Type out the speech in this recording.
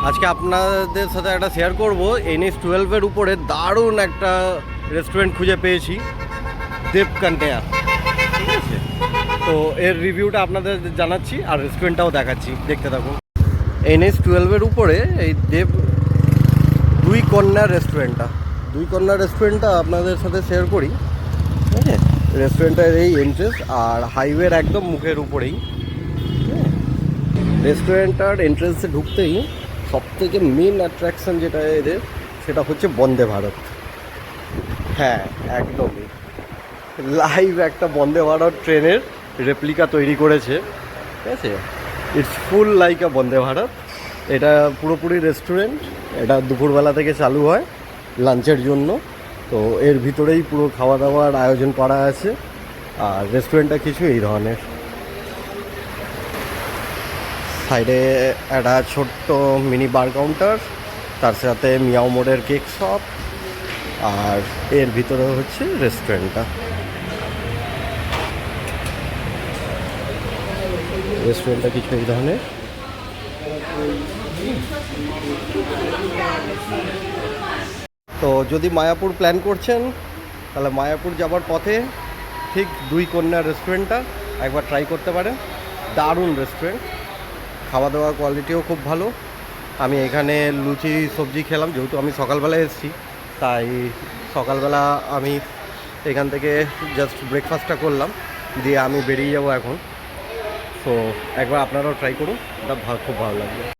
আজকে আপনাদের সাথে একটা শেয়ার করব NH12-এর উপরে দারুণ একটা রেস্টুরেন্ট খুঁজে পেয়েছি, দেবকান্তেয়া। ঠিক আছে, তো এর রিভিউটা আপনাদের জানাচ্ছি আর রেস্টুরেন্টটাও দেখাচ্ছি, দেখতে থাকুন। NH12-এর উপরে এই দুই কন্যা রেস্টুরেন্টটা আপনাদের সাথে শেয়ার করি। ঠিক আছে, রেস্টুরেন্টের এই এন্ট্রেন্স আর হাইওয়ের একদম মুখের উপরেই। রেস্টুরেন্টটার এন্ট্রেন্সে ঢুকতেই সবথেকে মেন অ্যাট্রাকশন যেটা এদের, সেটা হচ্ছে বন্দে ভারত। হ্যাঁ, একদমই লাইভ একটা বন্দে ভারত ট্রেনের রেপ্লিকা তৈরি করেছে। ঠিক আছে, ইটস ফুল লাইক আ বন্দে ভারত। এটা পুরোপুরি রেস্টুরেন্ট, এটা দুপুরবেলা থেকে চালু হয় লাঞ্চের জন্য। তো এর ভিতরেই পুরো খাওয়া দাওয়ার আয়োজন করা আছে। আর রেস্টুরেন্টটা কিছু এই ধরনের, সাইডে একটা ছোট্ট মিনি বার কাউন্টার, তার সাথে মিয়াও মোড়ের কেক শপ, আর এর ভিতরে হচ্ছে রেস্টুরেন্টটা কিছু এই ধরনের। তো যদি মায়াপুর প্ল্যান করছেন, তাহলে মায়াপুর যাবার পথে ঠিক দুই কন্যা রেস্টুরেন্টটা একবার ট্রাই করতে পারেন। দারুণ রেস্টুরেন্ট, খাওয়া দাওয়ার কোয়ালিটিও খুব ভালো। আমি এখানে লুচি সবজি খেলাম, যেহেতু আমি সকালবেলা এসেছি, তাই সকালবেলা আমি এখান থেকে জাস্ট ব্রেকফাস্টটা করলাম, দিয়ে আমি বেরিয়ে যাব এখন। তো একবার আপনারাও ট্রাই করুন, এটা খুব ভালো লাগবে।